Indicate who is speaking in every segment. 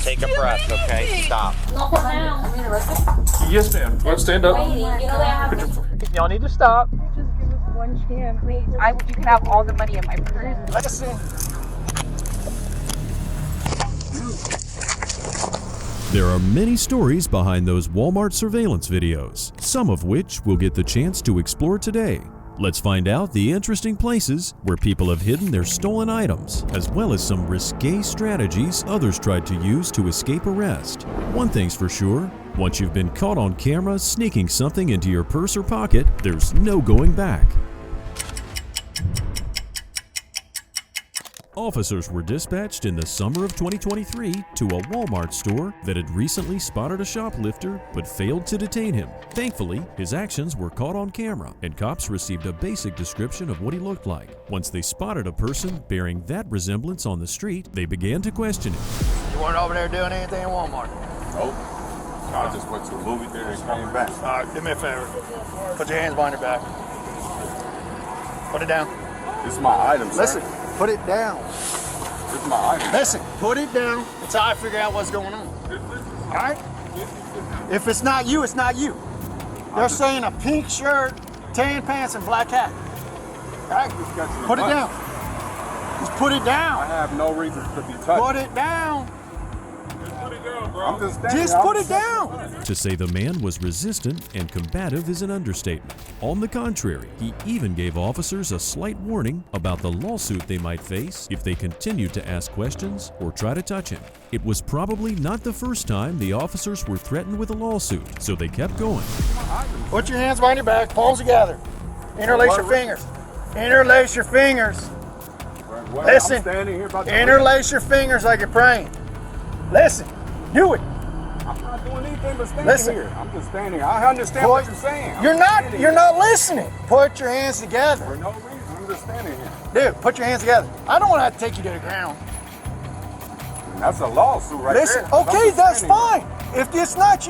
Speaker 1: Take a breath, okay? Stop.
Speaker 2: Yes, ma'am. Let's stand up.
Speaker 3: Y'all need to stop.
Speaker 4: Just give us one chance, please. You can have all the money in my purse.
Speaker 3: Listen.
Speaker 5: There are many stories behind those Walmart surveillance videos, some of which we'll get the chance to explore today. Let's find out the interesting places where people have hidden their stolen items, as well as some risque strategies others tried to use to escape arrest. One thing's for sure, once you've been caught on camera sneaking something into your purse or pocket, there's no going back. Officers were dispatched in the summer of 2023 to a Walmart store that had recently spotted a shoplifter but failed to detain him. Thankfully, his actions were caught on camera, and cops received a basic description of what he looked like. Once they spotted a person bearing that resemblance on the street, they began to question him.
Speaker 3: You weren't over there doing anything at Walmart?
Speaker 2: Nope. I just went to a movie theater and came back.
Speaker 3: All right, do me a favor. Put your hands behind your back. Put it down.
Speaker 2: This is my item, sir.
Speaker 3: Listen, put it down.
Speaker 2: This is my item.
Speaker 3: Listen, put it down. That's how I figure out what's going on. All right? If it's not you, it's not you. They're saying a pink shirt, tan pants, and black hat. All right? Put it down. Just put it down.
Speaker 2: I have no reason to be touched.
Speaker 3: Put it down.
Speaker 2: I'm just standing.
Speaker 3: Just put it down.
Speaker 5: To say the man was resistant and combative is an understatement. On the contrary, he even gave officers a slight warning about the lawsuit they might face if they continued to ask questions or try to touch him. It was probably not the first time the officers were threatened with a lawsuit, so they kept going.
Speaker 3: Put your hands behind your back, palms together. Interlace your fingers. Interlace your fingers. Listen, interlace your fingers like you're praying. Listen, do it.
Speaker 2: I'm not doing anything but standing
Speaker 3: Listen.
Speaker 2: here. I'm just standing. I understand what you're saying.
Speaker 3: You're not listening. Put your hands together.
Speaker 2: For no reason. I'm just standing here.
Speaker 3: Dude, put your hands together. I don't want to have to take you to the ground.
Speaker 2: And that's a lawsuit right
Speaker 3: Listen,
Speaker 2: there.
Speaker 3: okay, that's fine. If it's not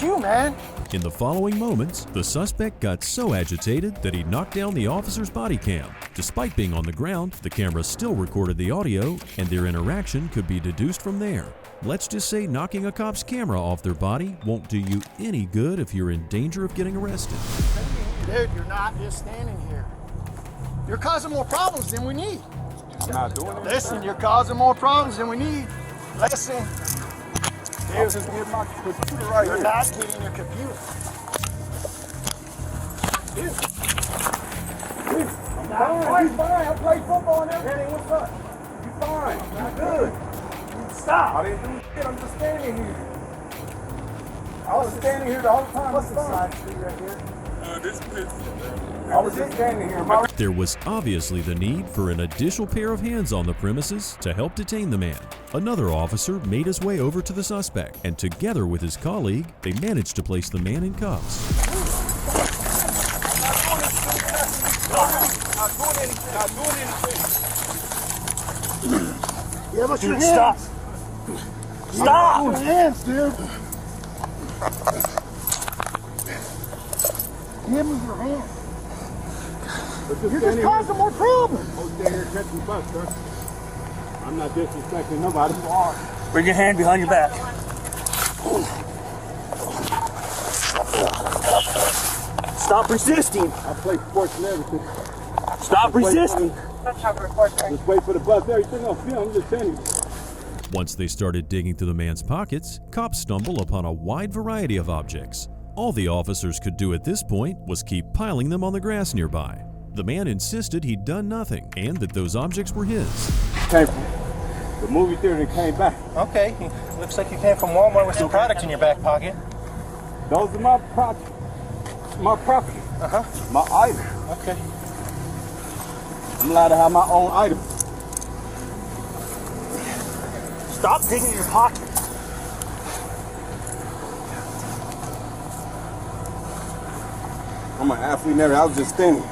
Speaker 3: you, man.
Speaker 5: In the following moments, the suspect got so agitated that he knocked down the officer's body cam. Despite being on the ground, the camera still recorded the audio, and their interaction could be deduced from there. Let's just say knocking a cop's camera off their body won't do you any good if you're in danger of getting arrested.
Speaker 3: Dude, you're not just standing here. You're causing more problems than we need.
Speaker 2: I'm not doing it.
Speaker 3: Listen, you're causing more problems than we need. Listen.
Speaker 2: I'll just get my computer right
Speaker 3: You're
Speaker 2: here.
Speaker 3: not getting your computer.
Speaker 2: I'm fine. I play football and everything. What's up? You fine. You good.
Speaker 3: Stop.
Speaker 2: I didn't do shit. I'm just standing here. I was standing here the whole time.
Speaker 3: What's the side street right here?
Speaker 2: I was just standing here.
Speaker 5: There was obviously the need for an additional pair of hands on the premises to help detain the man. Another officer made his way over to the suspect, and together with his colleague, they managed to place the man in cuffs.
Speaker 2: Not doing anything.
Speaker 3: Yeah, but your
Speaker 2: Stop.
Speaker 3: hands. Stop. Your hands, dude. Give me your hands. You're just causing more problems.
Speaker 2: I'll stay here catching bus, sir. I'm not disrespecting nobody. You are.
Speaker 3: Bring your hand behind your back. Stop resisting.
Speaker 2: I play sports and everything.
Speaker 3: Stop resisting.
Speaker 2: Just wait for the bus. Everything else, I'm just standing here.
Speaker 5: Once they started digging through the man's pockets, cops stumbled upon a wide variety of objects. All the officers could do at this point was keep piling them on the grass nearby. The man insisted he'd done nothing and that those objects were his.
Speaker 2: Came from the movie theater and came back.
Speaker 3: Okay, looks like you came from Walmart with some product in your back pocket.
Speaker 2: Those are my property. My item.
Speaker 3: Okay.
Speaker 2: I'm allowed to have my own item.
Speaker 3: Stop digging in your pocket.
Speaker 2: I'm an athlete, I was just standing.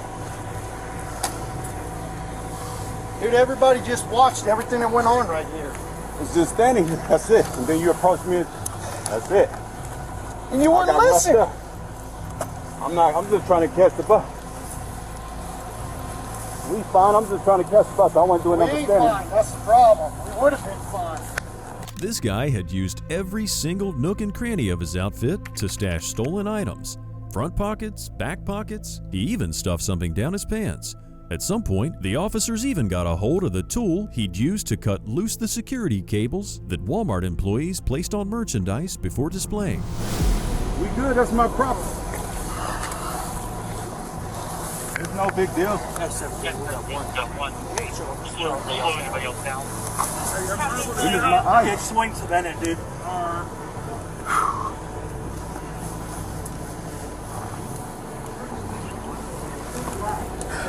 Speaker 3: Dude, everybody just watched everything that went on right here.
Speaker 2: I was just standing here, that's it. And then you approached me, that's it.
Speaker 3: And you wouldn't listen.
Speaker 2: I'm just trying to catch the bus. We fine, I'm just trying to catch the bus. I wasn't doing nothing
Speaker 3: We ain't
Speaker 2: standing.
Speaker 3: fine, that's the problem. We would have been fine.
Speaker 5: This guy had used every single nook and cranny of his outfit to stash stolen items. Front pockets, back pockets, he even stuffed something down his pants. At some point, the officers even got a hold of the tool he'd used to cut loose the security cables that Walmart employees placed on merchandise before displaying.
Speaker 2: We good, that's my property. It's no big deal. This is my ice.
Speaker 3: Swing to Bennett, dude.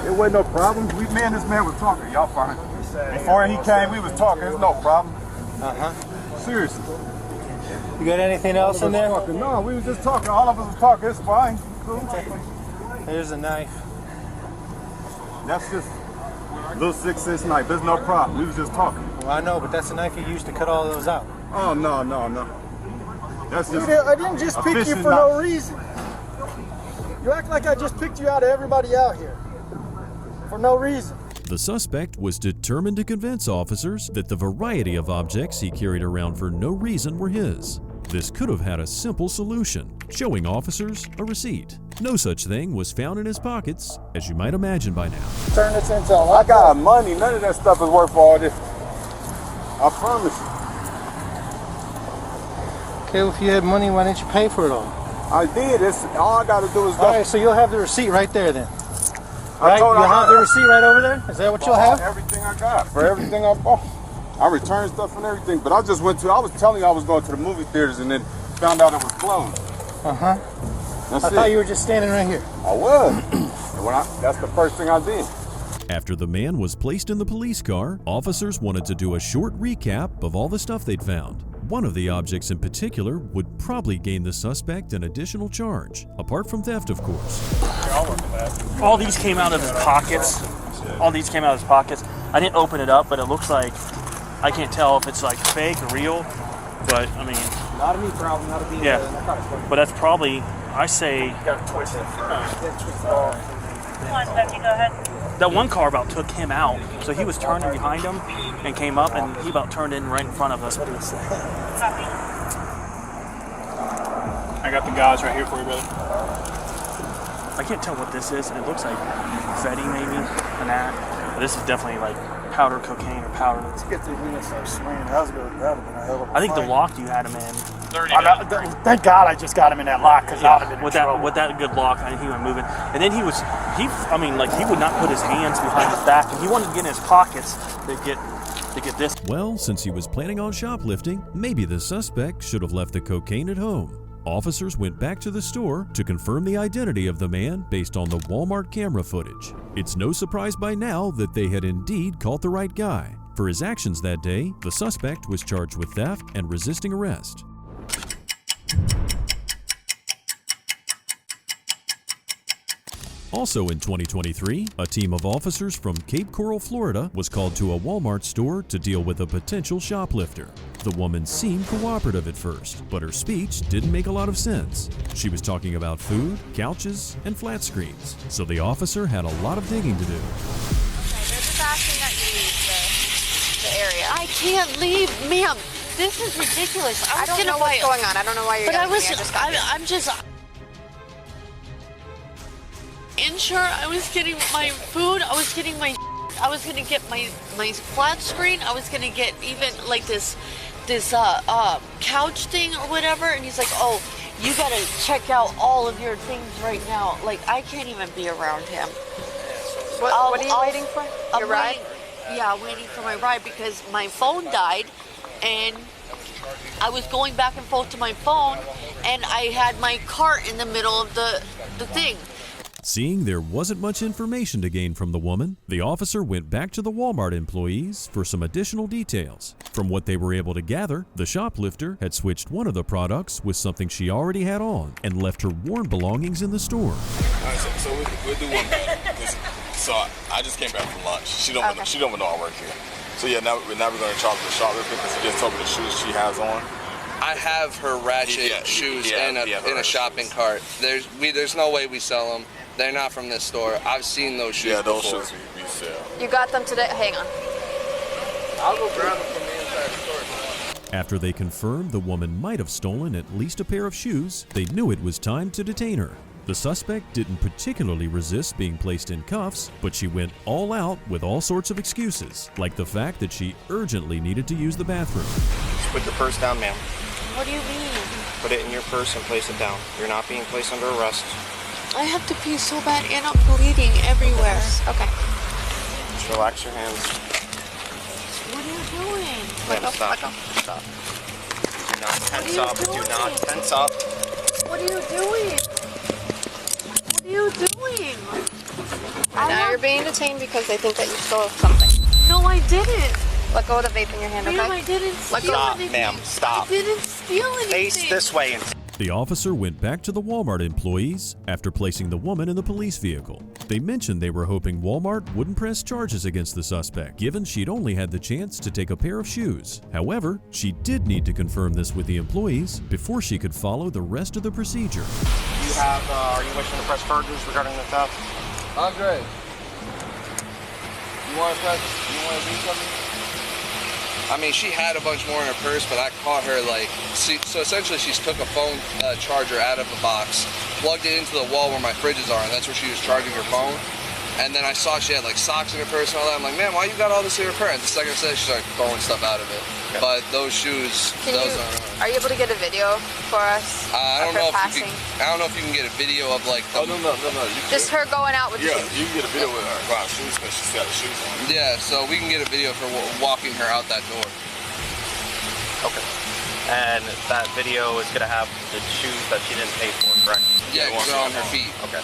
Speaker 2: It wasn't no problem. Me and this man was talking. Y'all fine. Before he came, we was talking. It's no problem. Seriously.
Speaker 3: You got anything else in there?
Speaker 2: No, we was just talking. All of us was talking. It's fine. Cool.
Speaker 3: Here's a knife.
Speaker 2: That's just a little 6-inch knife. There's no problem. We was just talking.
Speaker 3: Well, I know, but that's the knife you used to cut all those out.
Speaker 2: Oh, no. That's just
Speaker 3: I didn't just pick you for no reason. You act like I just picked you out of everybody out here. For no reason.
Speaker 5: The suspect was determined to convince officers that the variety of objects he carried around for no reason were his. This could have had a simple solution, showing officers a receipt. No such thing was found in his pockets, as you might imagine by now.
Speaker 3: Turn this into a
Speaker 2: I got money. None of that stuff is worth all this. I promise you.
Speaker 3: Okay, if you had money, why didn't you pay for it all?
Speaker 2: I did. All I got to do is go.
Speaker 3: All right, so you'll have the receipt right there then.
Speaker 2: I
Speaker 3: Right?
Speaker 2: told
Speaker 3: You'll
Speaker 2: her
Speaker 3: have the receipt right over there? Is that what you'll have?
Speaker 2: Everything I got. For everything I bought. I returned stuff and everything. But I was telling you I was going to the movie theaters and then found out it was closed.
Speaker 3: I
Speaker 2: That's
Speaker 3: thought
Speaker 2: it.
Speaker 3: you were just standing right here.
Speaker 2: I was. And that's the first thing I did.
Speaker 5: After the man was placed in the police car, officers wanted to do a short recap of all the stuff they'd found. One of the objects in particular would probably gain the suspect an additional charge, apart from theft, of course.
Speaker 6: All these came out of his pockets. I didn't open it up, but it looks like, I can't tell if it's like fake or real, but I mean.
Speaker 3: Not a me problem, not a me.
Speaker 6: Yeah, but that's probably, I say.
Speaker 3: Got to twist it.
Speaker 6: Go ahead. That one car about took him out, so he was turning behind him and came up, and he about turned in right in front of us.
Speaker 7: I got the guys right here for you, brother.
Speaker 6: I can't tell what this is, and it looks like confetti maybe, and that. But this is definitely like powder cocaine or powder.
Speaker 3: Let's get the units start swinging. That would have been a hell of a
Speaker 6: I think the
Speaker 3: fight.
Speaker 6: lock you had him in.
Speaker 3: Thank God I just got him in that lock, because I would have been in trouble.
Speaker 6: With that good lock, I think he went moving. And then he would not put his hands behind his back, and he wanted to get in his pockets to get this.
Speaker 5: Well, since he was planning on shoplifting, maybe the suspect should have left the cocaine at home. Officers went back to the store to confirm the identity of the man based on the Walmart camera footage. It's no surprise by now that they had indeed caught the right guy. For his actions that day, the suspect was charged with theft and resisting arrest. Also in 2023, a team of officers from Cape Coral, Florida was called to a Walmart store to deal with a potential shoplifter. The woman seemed cooperative at first, but her speech didn't make a lot of sense. She was talking about food, couches, and flat screens, so the officer had a lot of digging to do.
Speaker 8: Okay, they're just asking that you leave the area.
Speaker 9: I can't leave, ma'am. This is ridiculous.
Speaker 8: I don't know what's going on. I don't know why you're
Speaker 9: But
Speaker 8: yelling at me.
Speaker 9: I'm just. Insure. I was getting my food. I was getting my. I was gonna get my flat screen. I was gonna get even like this couch thing or whatever. And he's like, "Oh, you gotta check out all of your things right now." Like I can't even be around him.
Speaker 8: What are you waiting for? Your ride?
Speaker 9: Waiting for my ride because my phone died, and I was going back and forth to my phone, and I had my cart in the middle of the thing.
Speaker 5: Seeing there wasn't much information to gain from the woman, the officer went back to the Walmart employees for some additional details. From what they were able to gather, the shoplifter had switched one of the products with something she already had on and left her worn belongings in the store.
Speaker 10: All right, so we'll do one thing. So I just came back from lunch. She don't even know I work here. So yeah, now we're going to charge the shoplifter because he just told me the shoes she has on.
Speaker 11: I have her ratchet shoes in a shopping cart. There's no way we sell them. They're not from this store. I've seen those shoes before.
Speaker 10: Yeah, those shoes we sell.
Speaker 8: You got them today? Hang on.
Speaker 11: I'll go grab them from the inside the store.
Speaker 5: After they confirmed the woman might have stolen at least a pair of shoes, they knew it was time to detain her. The suspect didn't particularly resist being placed in cuffs, but she went all out with all sorts of excuses, like the fact that she urgently needed to use the bathroom.
Speaker 1: Just put your purse down, ma'am.
Speaker 9: What do you mean?
Speaker 1: Put it in your purse and place it down. You're not being placed under arrest.
Speaker 9: I have to pee so bad and I'm bleeding everywhere.
Speaker 4: Okay.
Speaker 1: Just relax your hands.
Speaker 9: What are you doing?
Speaker 1: Ma'am, stop. Stop. Do not tense up. Do not tense up.
Speaker 9: What are you doing? What are you doing?
Speaker 8: Now you're being detained because they think that you stole something.
Speaker 9: No, I didn't.
Speaker 8: Let go of the vape in your hand, okay?
Speaker 9: Ma'am, I didn't steal
Speaker 1: Stop,
Speaker 9: anything.
Speaker 1: ma'am. Stop.
Speaker 9: I didn't steal anything.
Speaker 1: Face this way.
Speaker 5: The officer went back to the Walmart employees after placing the woman in the police vehicle. They mentioned they were hoping Walmart wouldn't press charges against the suspect, given she'd only had the chance to take a pair of shoes. However, she did need to confirm this with the employees before she could follow the rest of the procedure.
Speaker 1: Are you wishing to press charges regarding the theft?
Speaker 11: Andre, you want to do something? I mean, she had a bunch more in her purse, but I caught her so essentially she took a phone charger out of the box, plugged it into the wall where my fridges are, and that's where she was charging her phone. And then I saw she had socks in her purse and all that. I'm like, man, why you got all this in your purse? The second I said, she started throwing stuff out of it. Okay. But those shoes,
Speaker 8: Are you able to get a video for us?
Speaker 11: I don't know if you can get a video of them.
Speaker 10: Oh, no.
Speaker 8: Just her going out with
Speaker 10: you can get a video with her. Wow, shoes, because she's got the shoes on.
Speaker 11: Yeah, so we can get a video for walking her out that door.
Speaker 1: Okay. And that video is going to have the shoes that she didn't pay for, correct?
Speaker 11: Yeah, because they're on her feet.
Speaker 1: Okay.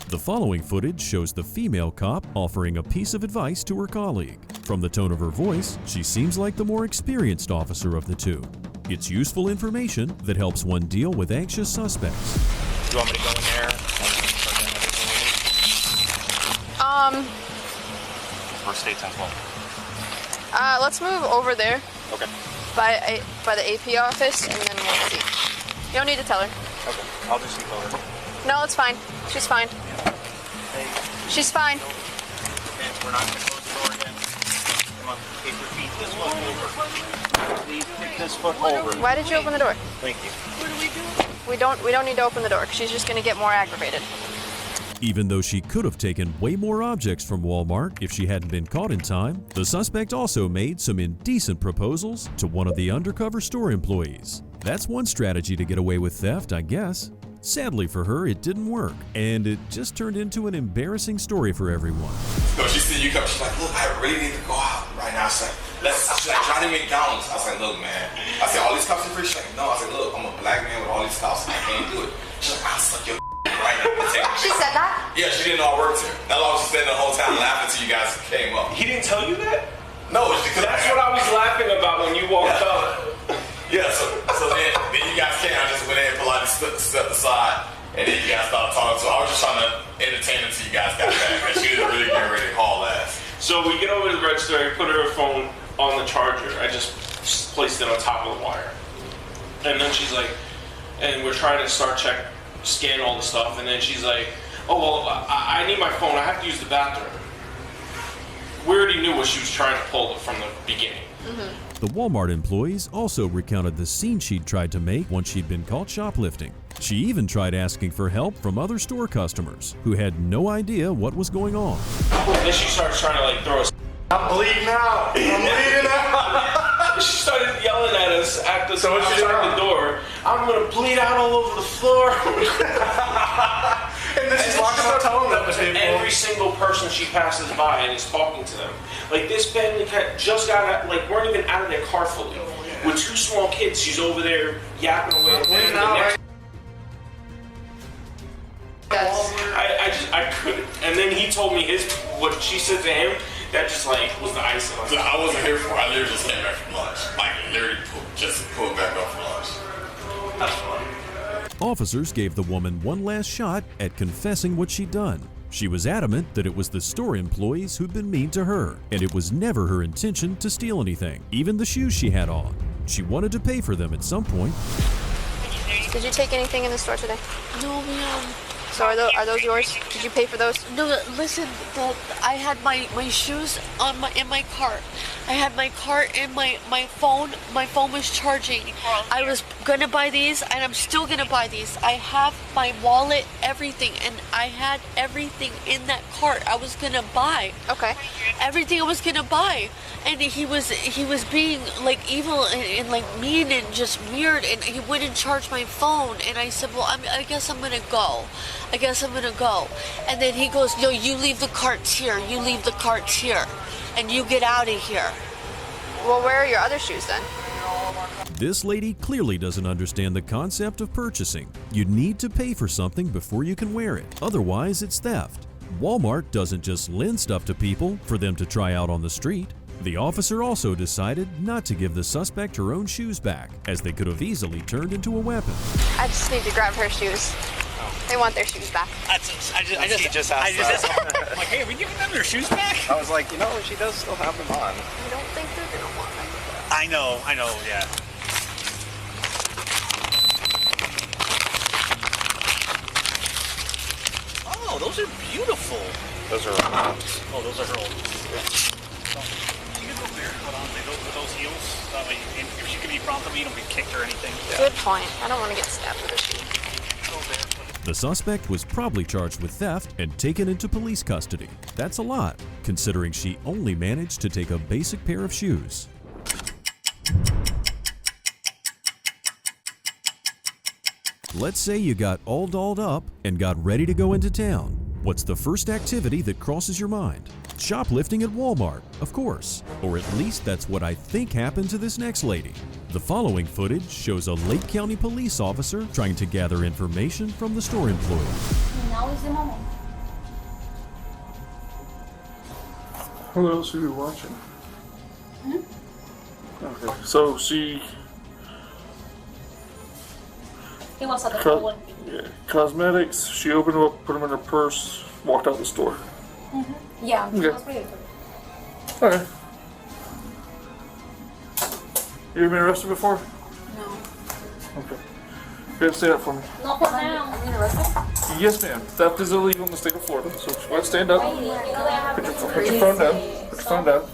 Speaker 5: The following footage shows the female cop offering a piece of advice to her colleague. From the tone of her voice, she seems like the more experienced officer of the two. It's useful information that helps one deal with anxious suspects.
Speaker 1: Do you want me to go in there and start getting everything we need? Or stay 10-12?
Speaker 8: Let's move over there.
Speaker 1: Okay.
Speaker 8: By the AP office, and then we'll see. You don't need to tell her.
Speaker 1: Okay. I'll just keep over.
Speaker 8: No, it's fine. She's fine.
Speaker 1: Hey.
Speaker 8: She's fine.
Speaker 1: Okay, we're not going to close the door again. Come on, take your feet this foot over. Please kick this foot over.
Speaker 8: Why did you open the door?
Speaker 1: Thank you.
Speaker 9: What do we do?
Speaker 8: We don't need to open the door. She's just gonna get more aggravated.
Speaker 5: Even though she could have taken way more objects from Walmart if she hadn't been caught in time, the suspect also made some indecent proposals to one of the undercover store employees. That's one strategy to get away with theft, I guess. Sadly for her, it didn't work, and it just turned into an embarrassing story for everyone.
Speaker 10: So she said, you come, she's like, look, I really need to go out right now. She's like, Johnny McDonald's. I was like, look, man. I said, all these cops are free? She's like, no. I said, look, I'm a black man with all these cops. I can't do it. She's like, I'll suck your right now.
Speaker 4: She said that?
Speaker 10: Yeah, she didn't know I worked here. That long she spent the whole time laughing until you guys came up.
Speaker 7: He didn't tell you that?
Speaker 10: No, it's because
Speaker 7: that's what I was laughing about when you walked up.
Speaker 10: Yeah, so then you guys came. I just went in and politely stepped aside, and then you guys started talking. So I was just trying to entertain until you guys got back, and she didn't really get ready to haul ass.
Speaker 7: So we get over to the register, I put her phone on the charger. I just placed it on top of the wire. And then she's like, and we're trying to scan all the stuff, and then she's like, oh, well, I need my phone. I have to use the bathroom. We already knew what she was trying to pull from the beginning.
Speaker 8: Mm-hmm.
Speaker 5: The Walmart employees also recounted the scene she'd tried to make once she'd been caught shoplifting. She even tried asking for help from other store customers who had no idea what was going on.
Speaker 7: Then she starts trying to throw us.
Speaker 2: I'm bleeding out. I'm bleeding out.
Speaker 7: She started yelling at us at the outside the door. I'm gonna bleed out all over the floor.
Speaker 2: And then she's walking up telling them to people.
Speaker 7: Every single person she passes by and is talking to them. Like this family just got out, weren't even out of their car fully. With two small kids, she's over there yapping away. I couldn't. And then he told me what she said to him. That just was the icing on top.
Speaker 10: I wasn't here for. I literally just came back from lunch. Literally just pulled back off from lunch.
Speaker 7: That's funny.
Speaker 5: Officers gave the woman one last shot at confessing what she'd done. She was adamant that it was the store employees who'd been mean to her, and it was never her intention to steal anything, even the shoes she had on. She wanted to pay for them at some point.
Speaker 8: Did you take anything in the store today?
Speaker 9: No, ma'am.
Speaker 8: So are those yours? Did you pay for those?
Speaker 9: No, listen. I had my shoes in my cart. I had my cart and my phone. My phone was charging. I was gonna buy these, and I'm still gonna buy these. I have my wallet, everything, and I had everything in that cart. I was gonna buy.
Speaker 8: Okay.
Speaker 9: Everything I was gonna buy, and he was being like evil and like mean and just weird, and he wouldn't charge my phone. And I said, well, I guess I'm gonna go. And then he goes, no, you leave the carts here. You leave the carts here, and you get out of here.
Speaker 8: Well, where are your other shoes then?
Speaker 5: This lady clearly doesn't understand the concept of purchasing. You need to pay for something before you can wear it. Otherwise, it's theft. Walmart doesn't just lend stuff to people for them to try out on the street. The officer also decided not to give the suspect her own shoes back, as they could have easily turned into a weapon.
Speaker 8: I just need to grab her shoes. They want their shoes back.
Speaker 1: I just asked I'm like, hey, are we giving them their shoes back? I was like, you know, she does still have them on.
Speaker 8: I don't think they're gonna want them.
Speaker 1: I know, yeah. Oh, those are beautiful. Those are her own. Oh, those are her own. She can go there, hold on, with those heels. That way, if she can be prompt, you don't get kicked or anything.
Speaker 8: Good point. I don't want to get stabbed with a shoe.
Speaker 5: The suspect was probably charged with theft and taken into police custody. That's a lot, considering she only managed to take a basic pair of shoes. Let's say you got all dolled up and got ready to go into town. What's the first activity that crosses your mind? Shoplifting at Walmart, of course. Or at least that's what I think happened to this next lady. The following footage shows a Lake County police officer trying to gather information from the store employee.
Speaker 12: Now is the moment.
Speaker 7: What else are you watching? Okay, so she...
Speaker 12: He was at the phone.
Speaker 7: Yeah, cosmetics, she opened them up, put them in her purse, walked out the store.
Speaker 12: Yeah,
Speaker 7: Okay.
Speaker 12: was pretty good.
Speaker 7: Okay. You ever been arrested before?
Speaker 12: No.
Speaker 7: Okay. You gotta stand up for me.
Speaker 12: Not for now. I'm arrested?
Speaker 7: Yes, ma'am. Theft is illegal in the state of Florida, so if you want to stand up, put your phone down. Put your phone down.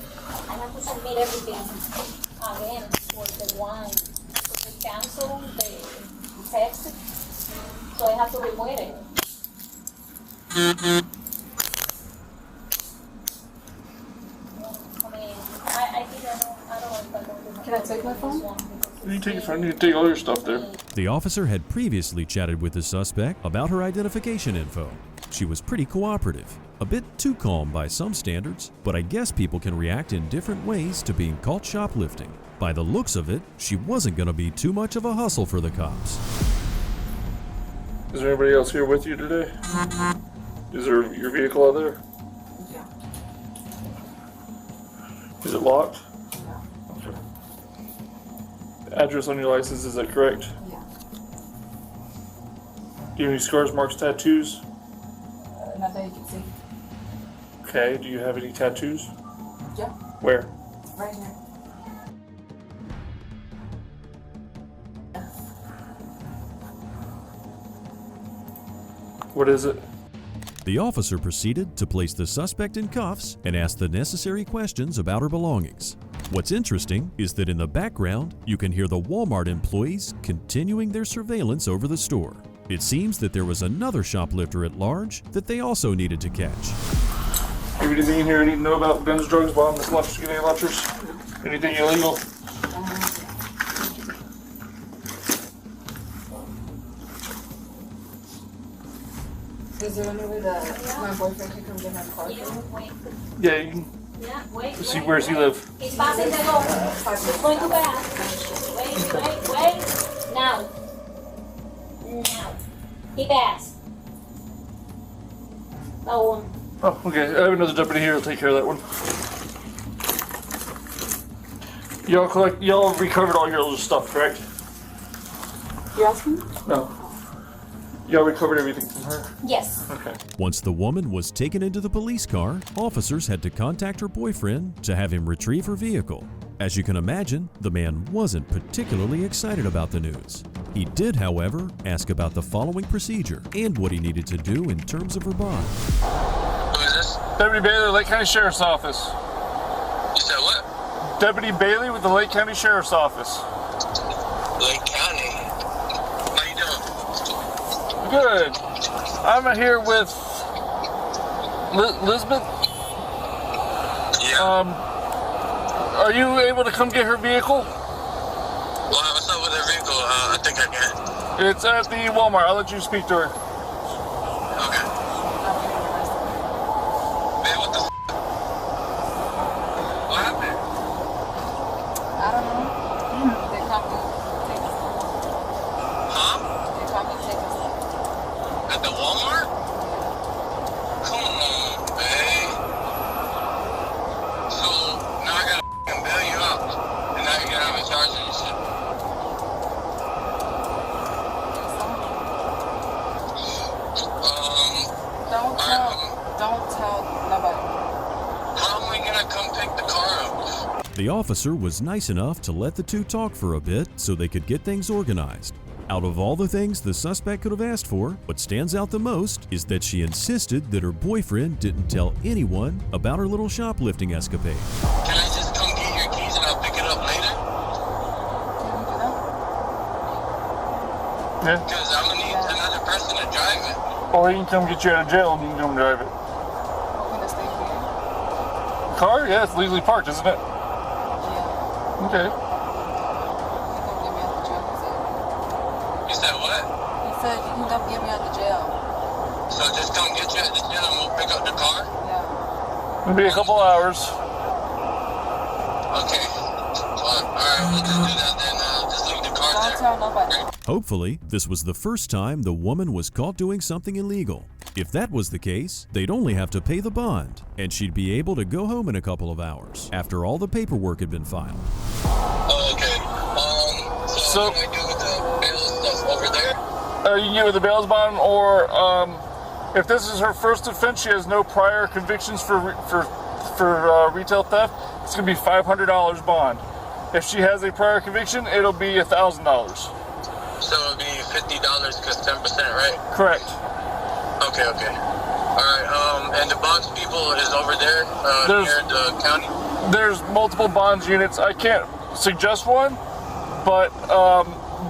Speaker 12: I have to submit everything again for the one. So they cancel the text, so I have to remove it. I think I don't want to. Can I take my phone?
Speaker 7: You can take your phone. You can take all your stuff there.
Speaker 5: The officer had previously chatted with the suspect about her identification info. She was pretty cooperative, a bit too calm by some standards, but I guess people can react in different ways to being caught shoplifting. By the looks of it, she wasn't going to be too much of a hustle for the cops.
Speaker 7: Is there anybody else here with you today? Is there your vehicle out there?
Speaker 12: Yeah.
Speaker 7: Is it locked? Okay. The address on your license, is that correct?
Speaker 12: Yeah.
Speaker 7: Do you have any scars, marks, tattoos?
Speaker 12: Not that you can see.
Speaker 7: Okay, do you have any tattoos?
Speaker 12: Yeah.
Speaker 7: Where?
Speaker 12: Right here.
Speaker 7: What is it?
Speaker 5: The officer proceeded to place the suspect in cuffs and ask the necessary questions about her belongings. What's interesting is that in the background, you can hear the Walmart employees continuing their surveillance over the store. It seems that there was another shoplifter at large that they also needed to catch.
Speaker 7: Anything in here you need to know about guns, drugs, bombs, lunch, any lunchers? Anything illegal?
Speaker 12: Is there any way that my boyfriend can come get my car?
Speaker 7: Yeah, you can.
Speaker 12: Yeah, wait.
Speaker 7: See, where does he live?
Speaker 12: He's passing the door. He's going to pass. Wait. Now. He passed. That one.
Speaker 7: Oh, okay. I have another deputy here. I'll take care of that one. Y'all recovered all your little stuff, correct?
Speaker 12: You asking?
Speaker 7: No. Y'all recovered everything from her?
Speaker 12: Yes.
Speaker 7: Okay.
Speaker 5: Once the woman was taken into the police car, officers had to contact her boyfriend to have him retrieve her vehicle. As you can imagine, the man wasn't particularly excited about the news. He did, however, ask about the following procedure and what he needed to do in terms of her bond.
Speaker 13: Who is this?
Speaker 14: Deputy Bailey, Lake County Sheriff's Office.
Speaker 13: You said what?
Speaker 14: Deputy Bailey with the Lake County Sheriff's Office.
Speaker 13: Lake County. How you doing?
Speaker 14: Good. I'm here with Elizabeth.
Speaker 13: Yeah.
Speaker 14: Are you able to come get her vehicle?
Speaker 13: What's up with her vehicle? I think I can.
Speaker 14: It's at the Walmart. I'll let you speak to her.
Speaker 13: Okay. Man, what the f***? What happened?
Speaker 15: I don't know. They called me take us.
Speaker 13: Huh?
Speaker 15: They called me take us.
Speaker 13: At the Walmart? Come on, babe. So, now I gotta f***ing bail you out. And now you're gonna have me charging you shit.
Speaker 15: Don't tell nobody.
Speaker 13: How am I gonna come pick the car up?
Speaker 5: The officer was nice enough to let the two talk for a bit so they could get things organized. Out of all the things the suspect could have asked for, what stands out the most is that she insisted that her boyfriend didn't tell anyone about her little shoplifting escapade.
Speaker 13: Can I just come get your keys and I'll pick it up later?
Speaker 14: Yeah.
Speaker 13: Because I'm gonna need another person to drive it.
Speaker 14: Or he can come get you out of jail and you can come drive it.
Speaker 15: Can I stay here?
Speaker 14: Car? Yeah, it's legally parked, isn't it?
Speaker 15: Yeah.
Speaker 14: Okay.
Speaker 13: You said what?
Speaker 15: He said you can come get me out the jail.
Speaker 13: So just come get you at the jail and we'll pick up the car?
Speaker 15: Yeah.
Speaker 14: It'll be a couple hours.
Speaker 13: Okay. Alright, we'll just do that then. Just leave the car there.
Speaker 15: Don't tell nobody.
Speaker 5: Hopefully, this was the first time the woman was caught doing something illegal. If that was the case, they'd only have to pay the bond, and she'd be able to go home in a couple of hours after all the paperwork had been filed.
Speaker 13: Okay. So what do I do with the bail stuff over there?
Speaker 14: You can get with the bail's bond, or if this is her first offense, she has no prior convictions for retail theft, it's going to be $500 bond. If she has a prior conviction, it'll be $1,000.
Speaker 13: So it'll be $50 because 10%, right?
Speaker 14: Correct.
Speaker 13: Okay. Alright, and the bonds people is over there near the county?
Speaker 14: There's multiple bonds units. I can't suggest one, but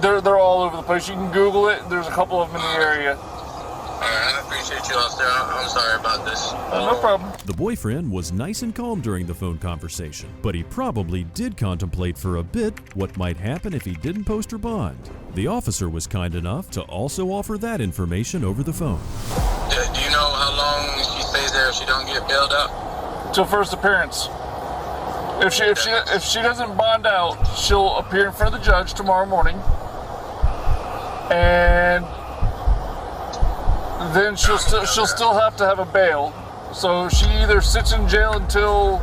Speaker 14: they're all over the place. You can Google it. There's a couple of them in the area.
Speaker 13: Alright, I appreciate you, officer. I'm sorry about this.
Speaker 14: No problem.
Speaker 5: The boyfriend was nice and calm during the phone conversation, but he probably did contemplate for a bit what might happen if he didn't post her bond. The officer was kind enough to also offer that information over the phone.
Speaker 13: Do you know how long she stays there if she don't get bailed out?
Speaker 14: Till first appearance. If she doesn't bond out, she'll appear in front of the judge tomorrow morning, and then she'll still have to have a bail. So she either sits in jail until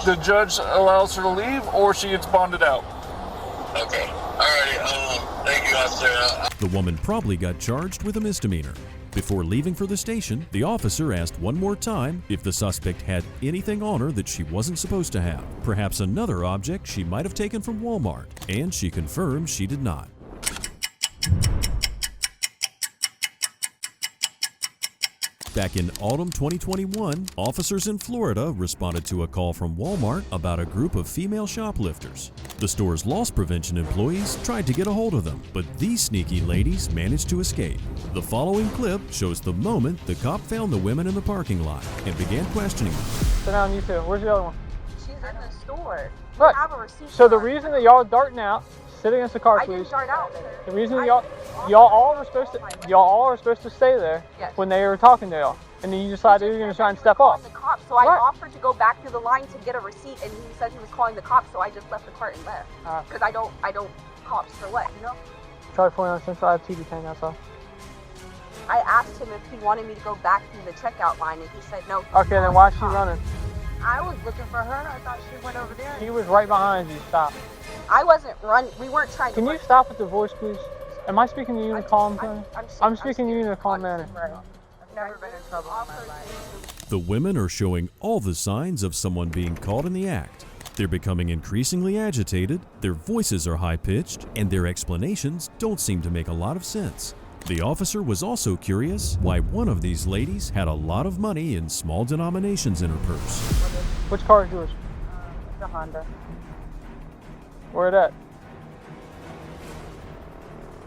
Speaker 14: the judge allows her to leave, or she gets bonded out.
Speaker 13: Okay. Alrighty. Thank you, officer.
Speaker 5: The woman probably got charged with a misdemeanor. Before leaving for the station, the officer asked one more time if the suspect had anything on her that she wasn't supposed to have, perhaps another object she might have taken from Walmart, and she confirmed she did not. Back in autumn 2021, officers in Florida responded to a call from Walmart about a group of female shoplifters. The store's loss prevention employees tried to get a hold of them, but these sneaky ladies managed to escape. The following clip shows the moment the cop found the women in the parking lot and began questioning them.
Speaker 16: Sit down, you two. Where's the other one?
Speaker 4: She's in the store.
Speaker 16: Right.
Speaker 4: You have a receipt.
Speaker 16: So the reason that y'all are darting out, sit against the car, please.
Speaker 4: I didn't dart out.
Speaker 16: The reason that y'all all are supposed to stay there when they were talking to y'all, and then you decided you're gonna try and step off.
Speaker 4: The cops. So I offered to go back through the line to get a receipt, and he said he was calling the cops. So I just left the cart and left. Because I don't cops for what, you know?
Speaker 16: Try 49 cents. I have TV tank. That's all.
Speaker 4: I asked him if he wanted me to go back through the checkout line, and he said no.
Speaker 16: Okay, then why is she running?
Speaker 4: I was looking for her. I thought she went over there.
Speaker 16: He was right behind you. Stop.
Speaker 4: I wasn't running. We weren't trying to.
Speaker 16: Can you stop with the voice, please? Am I speaking to you in a calm manner? I'm speaking to you in a calm manner.
Speaker 4: I've never been in trouble in my life.
Speaker 5: The women are showing all the signs of someone being caught in the act. They're becoming increasingly agitated, their voices are high-pitched, and their explanations don't seem to make a lot of sense. The officer was also curious why one of these ladies had a lot of money in small denominations in her purse.
Speaker 16: Which car is yours?
Speaker 15: It's a Honda.
Speaker 16: Where it at?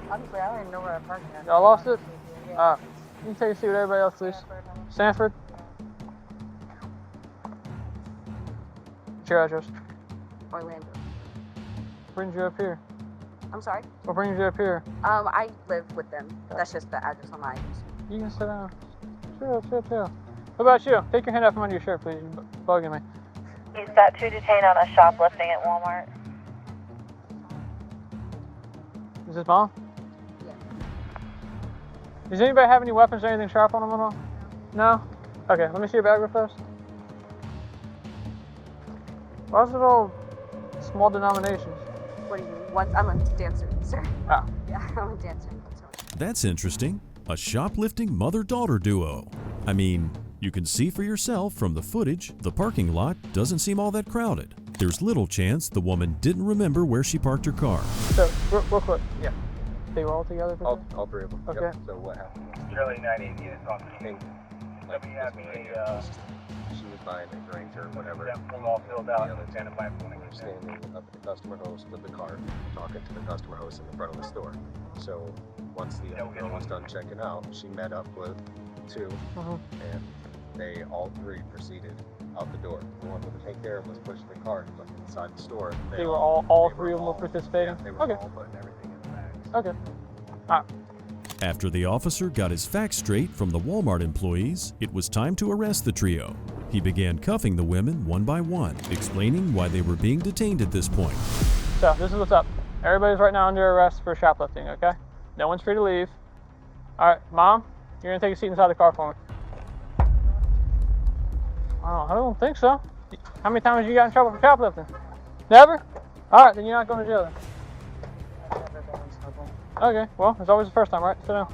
Speaker 15: Honestly, I don't even know where I parked it.
Speaker 16: Y'all lost it? Alright. You can take a seat with everybody else, please. Sanford? What's your address?
Speaker 4: Orlando.
Speaker 16: What brings you up here?
Speaker 4: I'm sorry?
Speaker 16: What brings you up here?
Speaker 4: I live with them. That's just the address on my ID.
Speaker 16: You can sit down. Chill. What about you? Take your hand out from under your shirt, please. You're bugging me.
Speaker 17: He's got 2 detained on a shoplifting at Walmart.
Speaker 16: Is this mom?
Speaker 4: Yeah.
Speaker 16: Does anybody have any weapons or anything sharp on them at all? No? Okay, let me see your bag real fast. Why is it all small denominations?
Speaker 4: What do you mean? I'm a dancer, sir.
Speaker 16: Oh.
Speaker 4: Yeah, I'm a dancer.
Speaker 5: That's interesting. A shoplifting mother-daughter duo. I mean, you can see for yourself from the footage, the parking lot doesn't seem all that crowded. There's little chance the woman didn't remember where she parked her car.
Speaker 16: So, real quick.
Speaker 18: Yeah.
Speaker 16: They were all together?
Speaker 18: All 3 of them.
Speaker 16: Okay.
Speaker 18: Yep. So what happened?
Speaker 13: Shirley 980 units on the
Speaker 18: Think,
Speaker 13: Somebody had me
Speaker 18: she was buying a drink or whatever.
Speaker 13: that form all filled out and standing by
Speaker 18: We're standing up at the customer host with the cart, talking to the customer host in the front of the store. So once the girl was done checking out, she met up with 2, and they all 3 proceeded out the door. The one with the pink hair was pushing the cart, but inside the store,
Speaker 16: They were all 3 of them were participating?
Speaker 18: Yeah, they were all putting everything in the bags.
Speaker 16: Okay. All right.
Speaker 5: After the officer got his facts straight from the Walmart employees, it was time to arrest the trio. He began cuffing the women one by one, explaining why they were being detained at this point.
Speaker 16: So, this is what's up. Everybody's right now under arrest for shoplifting, okay? No one's free to leave. All right, Mom, you're gonna take a seat inside the car for me. Oh, I don't think so. How many times have you got in trouble for shoplifting? Never? All right, then you're not going to jail then. Okay, well, it's always the first time, right? Sit down.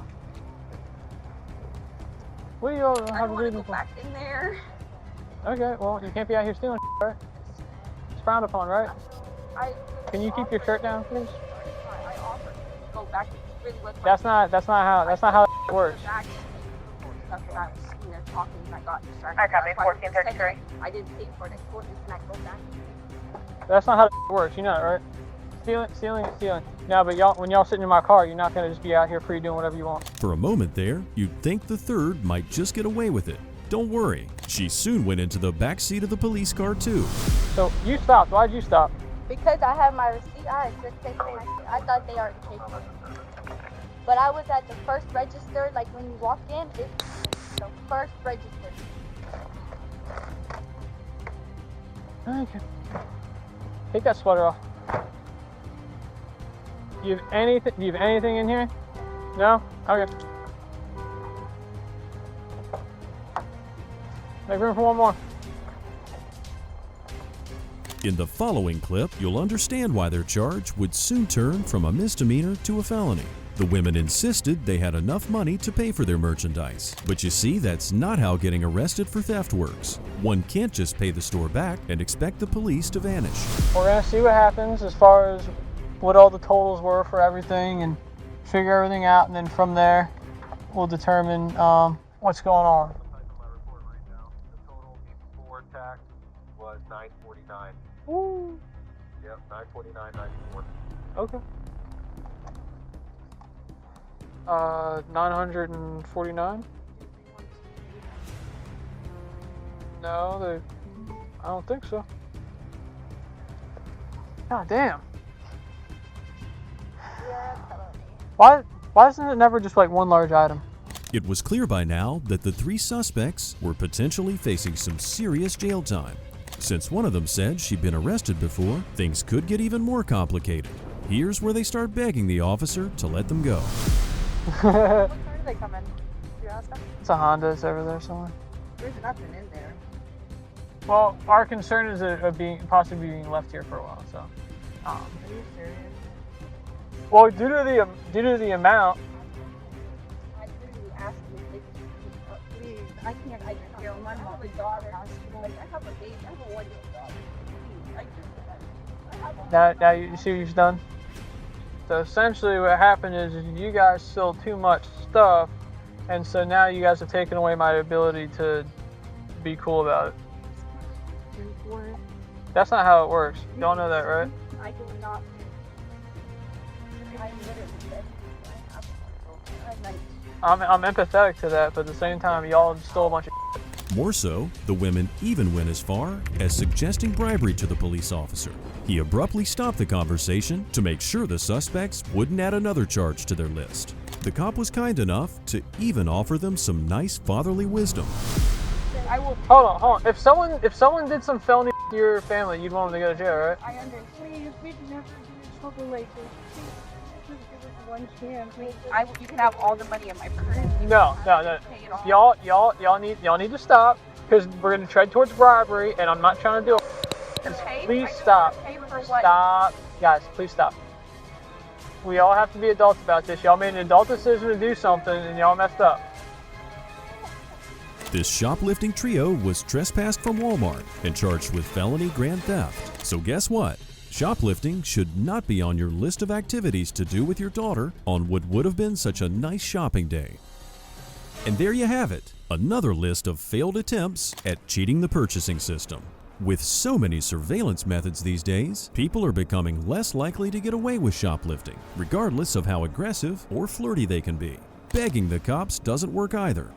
Speaker 16: What do you all have to do
Speaker 4: back in there.
Speaker 16: Okay, well, you can't be out here stealing, right? It's frowned upon, right? Can you keep your shirt down, please?
Speaker 4: I offered to go back and really look.
Speaker 16: That's not how it works.
Speaker 4: That's when I was sitting there talking and I got distracted.
Speaker 17: I copy 1433.
Speaker 4: I didn't pay for it. I told him, can I go back?
Speaker 16: That's not how it works. You know that, right? Stealing. No, but when y'all sitting in my car, you're not gonna just be out here free doing whatever you want.
Speaker 5: For a moment there, you'd think the third might just get away with it. Don't worry, she soon went into the back seat of the police car too.
Speaker 16: So you stopped. Why'd you stop?
Speaker 19: Because I have my receipt. I had just taken my receipt. I thought they already taken it. But I was at the first register, like when you walk in, it's the first register.
Speaker 16: Okay. Take that sweater off. Do you have anything in here? No? Okay. Make room for one more.
Speaker 5: In the following clip, you'll understand why their charge would soon turn from a misdemeanor to a felony. The women insisted they had enough money to pay for their merchandise. But you see, that's not how getting arrested for theft works. One can't just pay the store back and expect the police to vanish.
Speaker 16: We're gonna see what happens as far as what all the totals were for everything and figure everything out, and then from there we'll determine what's going on.
Speaker 18: Before tax was $949.
Speaker 16: Woo.
Speaker 18: Yep, $949.94.
Speaker 16: Okay. 949. No, I don't think so. God damn. Why isn't it never just like one large item?
Speaker 5: It was clear by now that the 3 suspects were potentially facing some serious jail time. Since one of them said she'd been arrested before, things could get even more complicated. Here's where they start begging the officer to let them go.
Speaker 15: What car do they come in? Did you ask them?
Speaker 16: It's a Honda. It's over there somewhere.
Speaker 15: There's nothing in there.
Speaker 16: Well, our concern is it possibly being left here for a while. So.
Speaker 15: Are you serious?
Speaker 16: Well, due to the amount.
Speaker 19: I literally asked them if they could please. I can't. I hear my mom and daughter. Like, I have a baby. I have a 1-year-old daughter. Please.
Speaker 16: Now you see what you've done? So essentially what happened is you guys sold too much stuff, and so now you guys have taken away my ability to be cool about it. That's not how it works. Y'all know that, right?
Speaker 19: I do not.
Speaker 16: I'm empathetic to that, but at the same time, y'all stole a bunch of
Speaker 5: More so, the women even went as far as suggesting bribery to the police officer. He abruptly stopped the conversation to make sure the suspects wouldn't add another charge to their list. The cop was kind enough to even offer them some nice fatherly wisdom.
Speaker 16: I will. Hold on. If someone did some felony to your family, you'd want them to go to jail, right?
Speaker 19: I understand. Please, we'd never do trouble like this. Please, just give us one chance.
Speaker 4: You can have all the money in my purse.
Speaker 16: No. Y'all need to stop, because we're gonna tread towards bribery, and I'm not trying to do it. Please stop. Stop, guys. Please stop. We all have to be adults about this. Y'all made an adult decision to do something, and y'all messed up.
Speaker 5: This shoplifting trio was trespassed from Walmart and charged with felony grand theft. So guess what? Shoplifting should not be on your list of activities to do with your daughter on what would have been such a nice shopping day. And there you have it, another list of failed attempts at cheating the purchasing system. With so many surveillance methods these days, people are becoming less likely to get away with shoplifting, regardless of how aggressive or flirty they can be. Begging the cops doesn't work either.